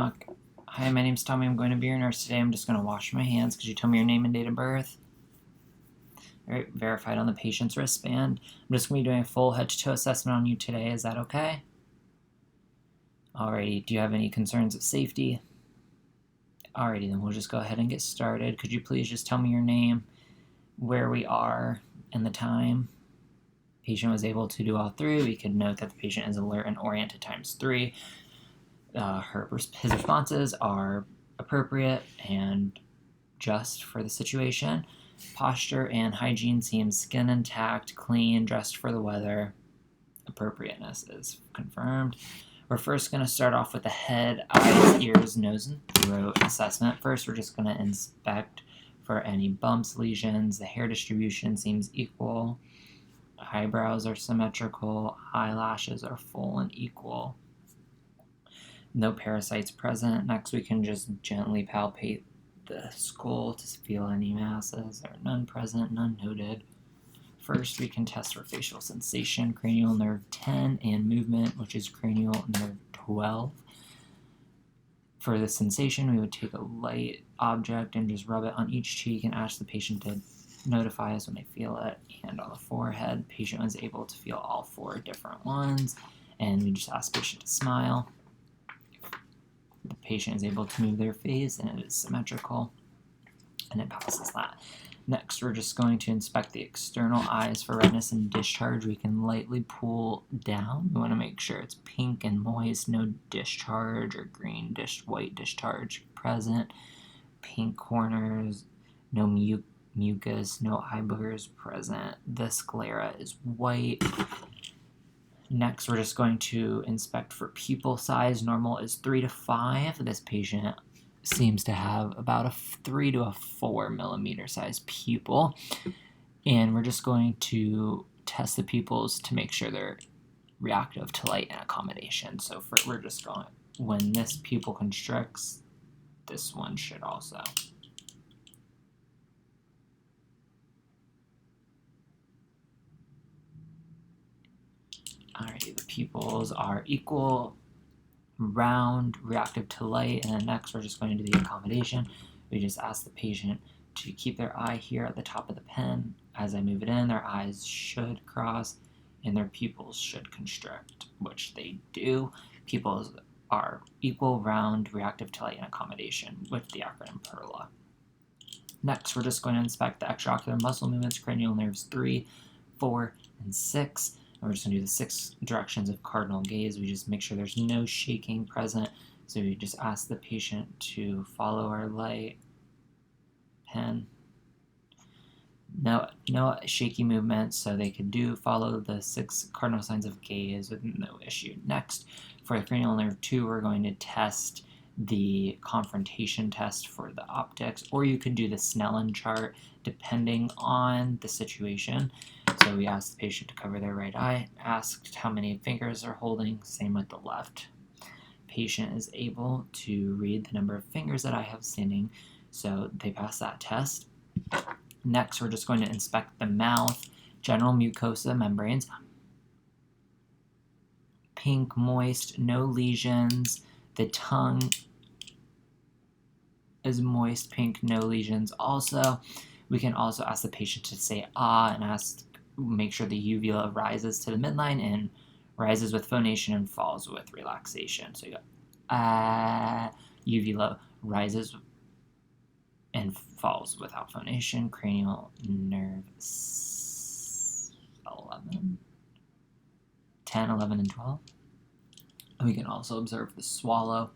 knock. Hi, my name's Tommy. I'm going to be your nurse today. I'm just going to wash my hands. Could you tell me your name and date of birth? All right, verified on the patient's wristband. I'm just going to be doing a full head-to-toe assessment on you today. Is that okay? Alrighty, do you have any concerns of safety? Alrighty, then we'll just go ahead and get started. Could you please just tell me your name, where we are, and the time? Patient was able to do all three. We could note that the patient is alert and oriented ×3. His responses are appropriate and just for the situation. Posture and hygiene seems skin intact, clean, dressed for the weather. Appropriateness is confirmed. We're first going to start off with the head, eyes, ears, nose, and throat assessment. First, we're just going to inspect for any bumps, lesions. The hair distribution seems equal. Eyebrows are symmetrical. Eyelashes are full and equal. No parasites present. Next, we can just gently palpate the skull to feel any masses. There are none present, none noted. First, we can test for facial sensation, cranial nerve 10, and movement, which is cranial nerve 12. For the sensation, we would take a light object and just rub it on each cheek and ask the patient to notify us when they feel it. And on the forehead, patient was able to feel all 4 different ones, and we just ask the patient to smile. The patient is able to move their face, and it is symmetrical, and it passes that. Next, we're just going to inspect the external eyes for redness and discharge. We can lightly pull down. We want to make sure it's pink and moist, no discharge or green white discharge present. Pink corners, no mucus, no eye boogers present. The sclera is white. Next, we're just going to inspect for pupil size. Normal is 3 to 5. This patient seems to have about a 3 to a 4 millimeter size pupil. And we're just going to test the pupils to make sure they're reactive to light and accommodation. So we're just going, when this pupil constricts, this one should also. Alrighty, the pupils are equal, round, reactive to light, and then next we're just going to do the accommodation. We just ask the patient to keep their eye here at the top of the pen. As I move it in, their eyes should cross and their pupils should constrict, which they do. Pupils are equal, round, reactive to light, and accommodation with the acronym PERLA. Next, we're just going to inspect the extraocular muscle movements, cranial nerves 3, 4, and 6. And we're just going to do the 6 directions of cardinal gaze. We just make sure there's no shaking present. So we just ask the patient to follow our light pen. No shaky movements, so they could follow the 6 cardinal signs of gaze with no issue. Next, for the cranial nerve 2, we're going to test the confrontation test for the optics, or you could do the Snellen chart depending on the situation. So we asked the patient to cover their right eye, asked how many fingers they're holding, same with the left. Patient is able to read the number of fingers that I have standing, so they pass that test. Next, we're just going to inspect the mouth, general mucosa membranes, pink, moist, no lesions. The tongue is moist, pink, no lesions also. We can also ask the patient to say ah and make sure the uvula rises to the midline and rises with phonation and falls with relaxation. So you go ah, uvula rises and falls without phonation. Cranial nerve 11, 10, 11, and 12. We can also observe the swallow.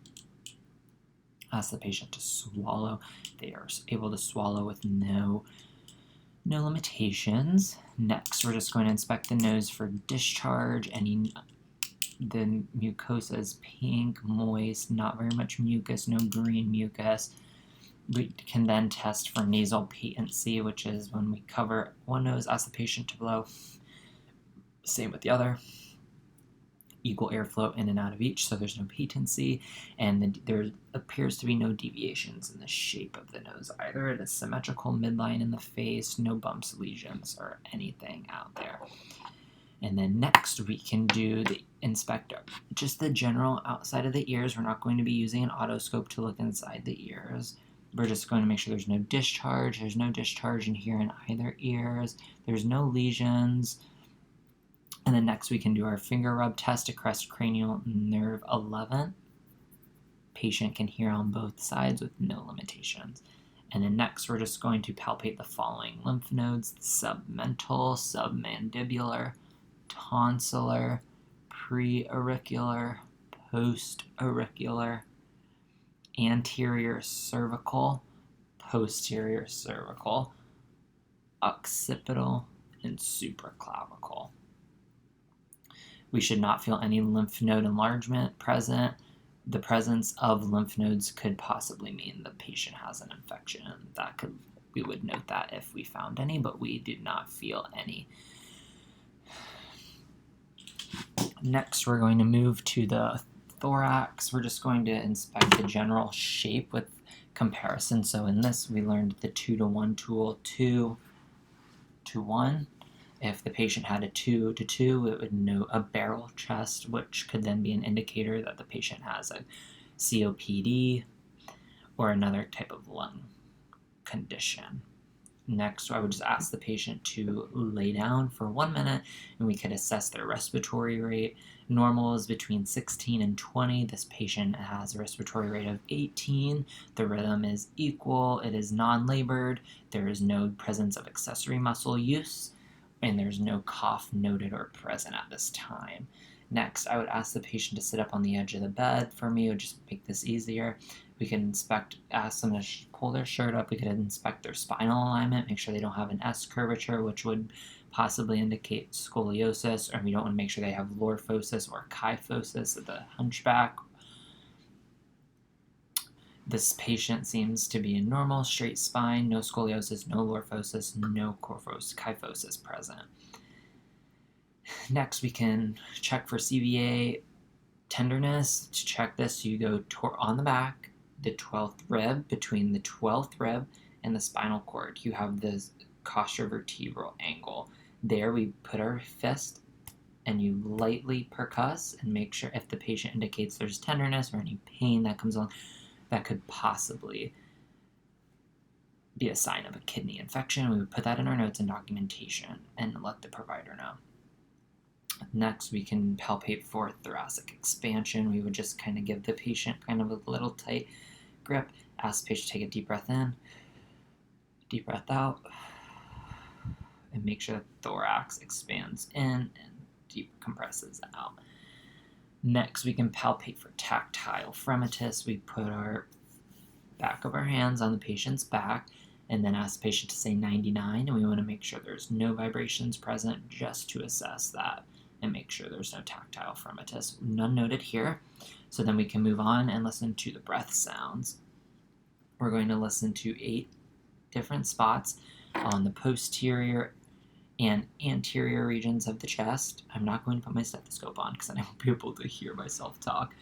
Ask the patient to swallow. They are able to swallow with no limitations. Next, we're just going to inspect the nose for discharge. The mucosa is pink, moist, not very much mucus, no green mucus. We can then test for nasal patency, which is when we cover one nose, ask the patient to blow. Same with the other. Equal airflow in and out of each, so there's no patency, and there appears to be no deviations in the shape of the nose either. It is symmetrical midline in the face, no bumps, lesions, or anything out there. And then next we can do the inspect just the general outside of the ears. We're not going to be using an otoscope to look inside the ears. We're just going to make sure there's no discharge. There's no discharge in here in either ears. There's no lesions. And then next we can do our finger rub test to crest cranial nerve 11. Patient can hear on both sides with no limitations. And then next we're just going to palpate the following lymph nodes: submental, submandibular, tonsillar, preauricular, postauricular, anterior cervical, posterior cervical, occipital, and supraclavicle. We should not feel any lymph node enlargement present. The presence of lymph nodes could possibly mean the patient has an infection. We would note that if we found any, but we did not feel any. Next, we're going to move to the thorax. We're just going to inspect the general shape with comparison. So in this, we learned the 2-to-1 tool, 2 to 1. If the patient had a 2 to 2, it would note a barrel chest, which could then be an indicator that the patient has a COPD or another type of lung condition. Next, I would just ask the patient to lay down for 1 minute, and we could assess their respiratory rate. Normal is between 16 and 20. This patient has a respiratory rate of 18. The rhythm is equal. It is non-labored. There is no presence of accessory muscle use, and there's no cough noted or present at this time. Next, I would ask the patient to sit up on the edge of the bed. For me, it would just make this easier. We can ask them to pull their shirt up. We could inspect their spinal alignment, make sure they don't have an S curvature, which would possibly indicate scoliosis, or we don't want to make sure they have lorphosis or kyphosis of the hunchback. This patient seems to be a normal straight spine, no scoliosis, no lorphosis, no kyphosis present. Next, we can check for CVA tenderness. To check this, you go on the back, the 12th rib, between the 12th rib and the spinal cord. You have this costovertebral angle. There we put our fist and you lightly percuss and make sure if the patient indicates there's tenderness or any pain that comes along, that could possibly be a sign of a kidney infection. We would put that in our notes and documentation and let the provider know. Next, we can palpate for thoracic expansion. We would just kind of give the patient kind of a little tight grip, ask the patient to take a deep breath in, deep breath out, and make sure the thorax expands in and deep compresses out. Next, we can palpate for tactile fremitus. We put our back of our hands on the patient's back and then ask the patient to say 99, and we want to make sure there's no vibrations present just to assess that and make sure there's no tactile fremitus. None noted here. So then we can move on and listen to the breath sounds. We're going to listen to 8 different spots on the posterior and anterior regions of the chest. I'm not going to put my stethoscope on because I won't be able to hear myself talk.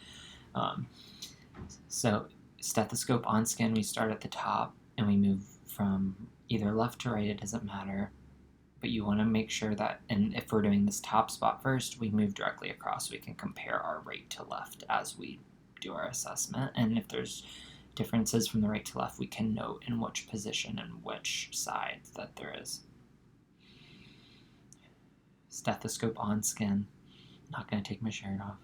So stethoscope on skin, we start at the top and we move from either left to right, it doesn't matter. But you want to make sure that, and if we're doing this top spot first, we move directly across so we can compare our right to left as we do our assessment. And if there's differences from the right to left, we can note in which position and which side that there is. Stethoscope on skin. Not going to take my shirt off.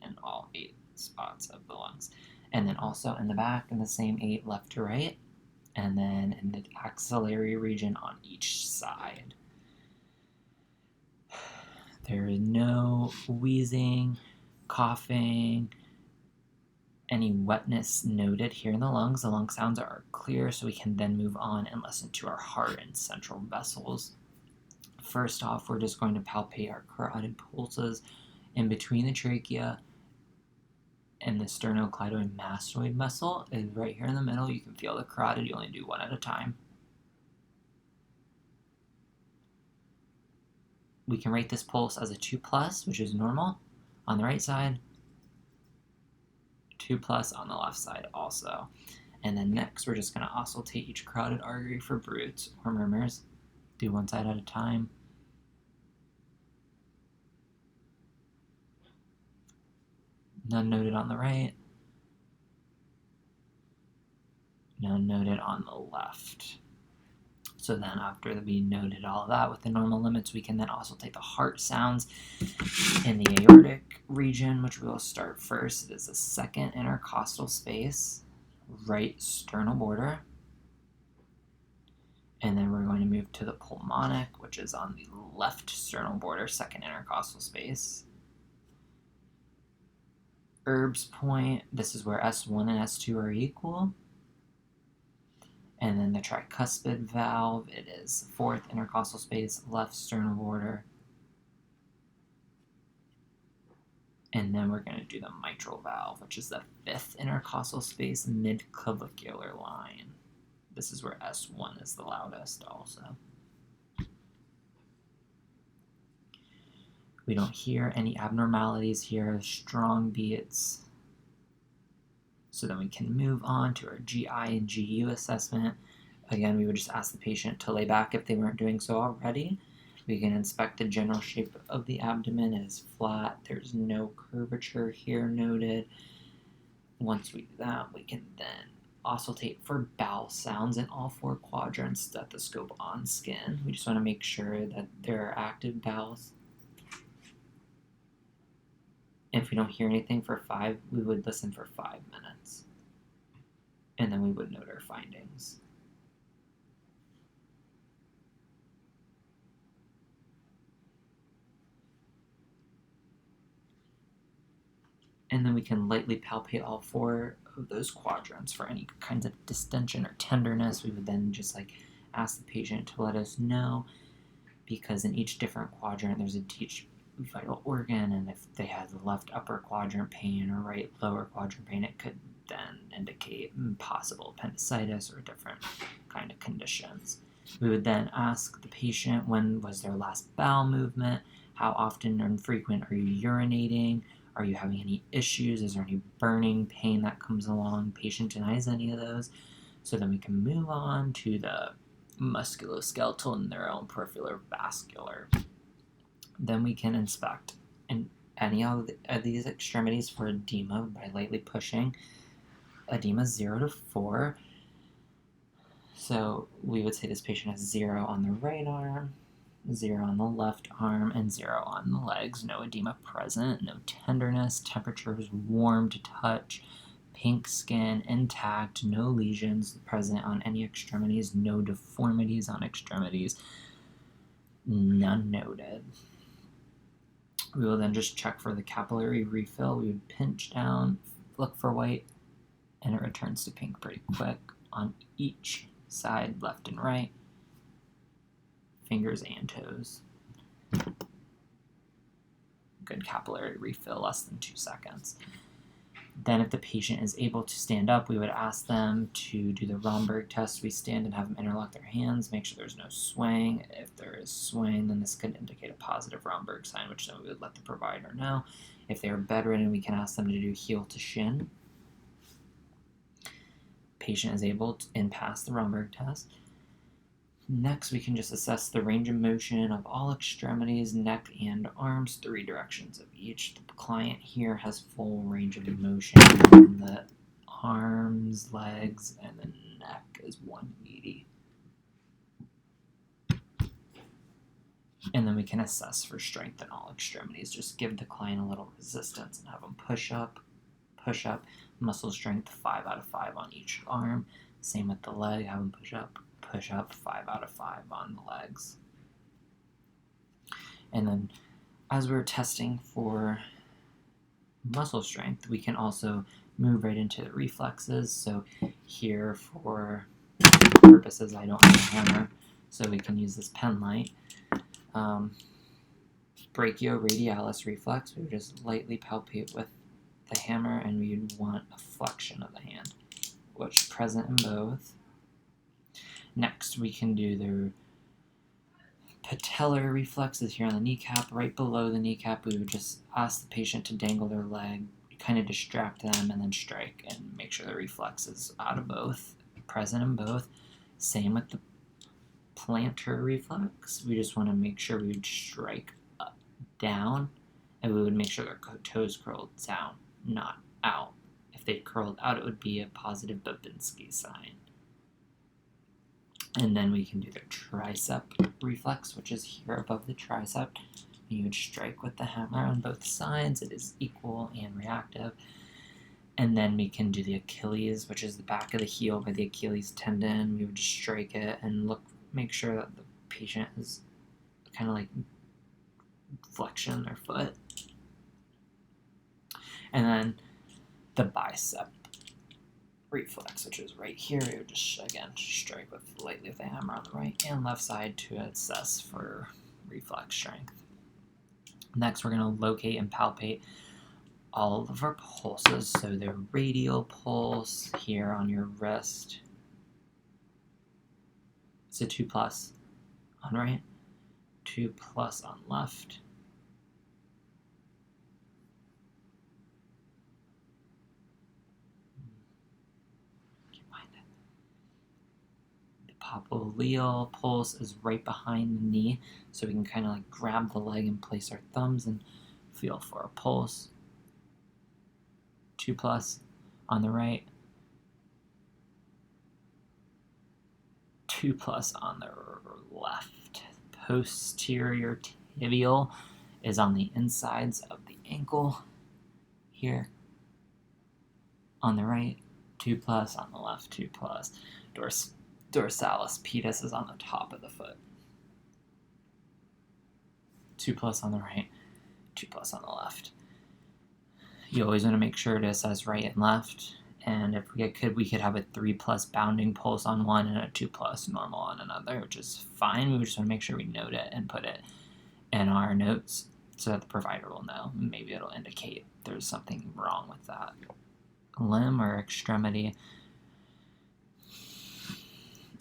And all 8 spots of the lungs. And then also in the back, in the same 8 left to right. And then in the axillary region on each side. There is no wheezing, coughing, any wetness noted here in the lungs. The lung sounds are clear, so we can then move on and listen to our heart and central vessels. First off, we're just going to palpate our carotid pulses in between the trachea and the sternocleidomastoid mastoid muscle is right here in the middle. You can feel the carotid. You only do one at a time. We can rate this pulse as a 2+, which is normal on the right side, 2+ on the left side also. And then next, we're just going to auscultate each carotid artery for bruits or murmurs. Do one side at a time. None noted on the right. None noted on the left. So then after we noted all of that with the normal limits, we can then also take the heart sounds in the aortic region, which we will start first. It is the second intercostal space, right sternal border. And then we're going to move to the pulmonic, which is on the left sternal border, second intercostal space. Erb's point, this is where S1 and S2 are equal. And then the tricuspid valve, it is fourth intercostal space, left sternal border. And then we're going to do the mitral valve, which is the fifth intercostal space, mid-clavicular line. This is where S1 is the loudest also. We don't hear any abnormalities here, strong beats. So then we can move on to our GI and GU assessment. Again, we would just ask the patient to lay back if they weren't doing so already. We can inspect the general shape of the abdomen. It is flat. There's no curvature here noted. Once we do that, we can then auscultate for bowel sounds in all four quadrants, stethoscope on skin. We just want to make sure that there are active bowels. If we don't hear anything for 5, we would listen for 5 minutes. And then we would note our findings. And then we can lightly palpate all 4 of those quadrants for any kinds of distension or tenderness. We would then just ask the patient to let us know, because in each different quadrant there's each vital organ, and if they have the left upper quadrant pain or right lower quadrant pain, it could then indicate possible appendicitis or different kind of conditions. We would then ask the patient, when was their last bowel movement, how often and frequent are you urinating, are you having any issues, is there any burning pain that comes along, patient denies any of those. So then we can move on to the musculoskeletal and neuroperipheral vascular. Then we can inspect any of these extremities for edema by lightly pushing. Edema 0 to 4. So we would say this patient has 0 on the right arm, 0 on the left arm, and 0 on the legs. No edema present, no tenderness, temperature is warm to touch, pink skin, intact, no lesions present on any extremities, no deformities on extremities, none noted. We will then just check for the capillary refill. We would pinch down, look for white, and it returns to pink pretty quick on each side, left and right, fingers and toes. Good capillary refill, less than 2 seconds. Then if the patient is able to stand up, we would ask them to do the Romberg test. We stand and have them interlock their hands, make sure there's no swaying. If there is swaying, then this could indicate a positive Romberg sign, which then we would let the provider know. If they are bedridden, we can ask them to do heel to shin. Patient is able to pass the Romberg test. Next, we can just assess the range of motion of all extremities, neck and arms, 3 directions of each. The client here has full range of motion in the arms, legs, and the neck is 180. And then we can assess for strength in all extremities. Just give the client a little resistance and have them push up, muscle strength 5 out of 5 on each arm. Same with the leg, have them push up, 5 out of 5 on the legs. And then as we're testing for muscle strength, we can also move right into the reflexes. So here, for purposes, I don't have a hammer, so we can use this pen light. Brachioradialis reflex, we would just lightly palpate with the hammer, and we would want a flexion of the hand, which present in both. Next, we can do the patellar reflexes here on the kneecap. Right below the kneecap, we would just ask the patient to dangle their leg, kind of distract them, and then strike and make sure the reflex is out of both, present in both. Same with the plantar reflex. We just want to make sure we would strike up, down, and we would make sure their toes curled down. not out. If they curled out, it would be a positive Babinski sign. And then we can do the tricep reflex, which is here above the tricep. You would strike with the hammer on both sides. It is equal and reactive. And then we can do the Achilles, which is the back of the heel by the Achilles tendon. We would just strike it and make sure that the patient is kind of like flexion their foot. And then the bicep reflex, which is right here. We would just, again, strike lightly with the hammer on the right and left side to assess for reflex strength. Next, we're going to locate and palpate all of our pulses. So the radial pulse here on your wrist. It's a 2+ on right, 2+ on left. Popliteal pulse is right behind the knee, so we can kind of like grab the leg and place our thumbs and feel for a pulse. 2+ on the right, 2+ on the left. Posterior tibial is on the insides of the ankle here. On the right, 2+ on the left, 2+. Dorsalis pedis is on the top of the foot. 2+ on the right, 2+ on the left. You always want to make sure to assess right and left. And if we could have a 3+ bounding pulse on one and a 2+ normal on another, which is fine. We just want to make sure we note it and put it in our notes so that the provider will know. Maybe it'll indicate there's something wrong with that limb or extremity.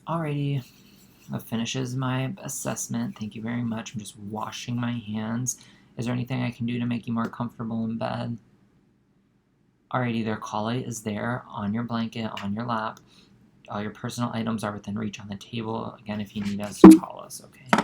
Alrighty, that finishes my assessment. Thank you very much. I'm just washing my hands. Is there anything I can do to make you more comfortable in bed? Alrighty, their collie is there on your blanket, on your lap. All your personal items are within reach on the table. Again, if you need us, call us, okay?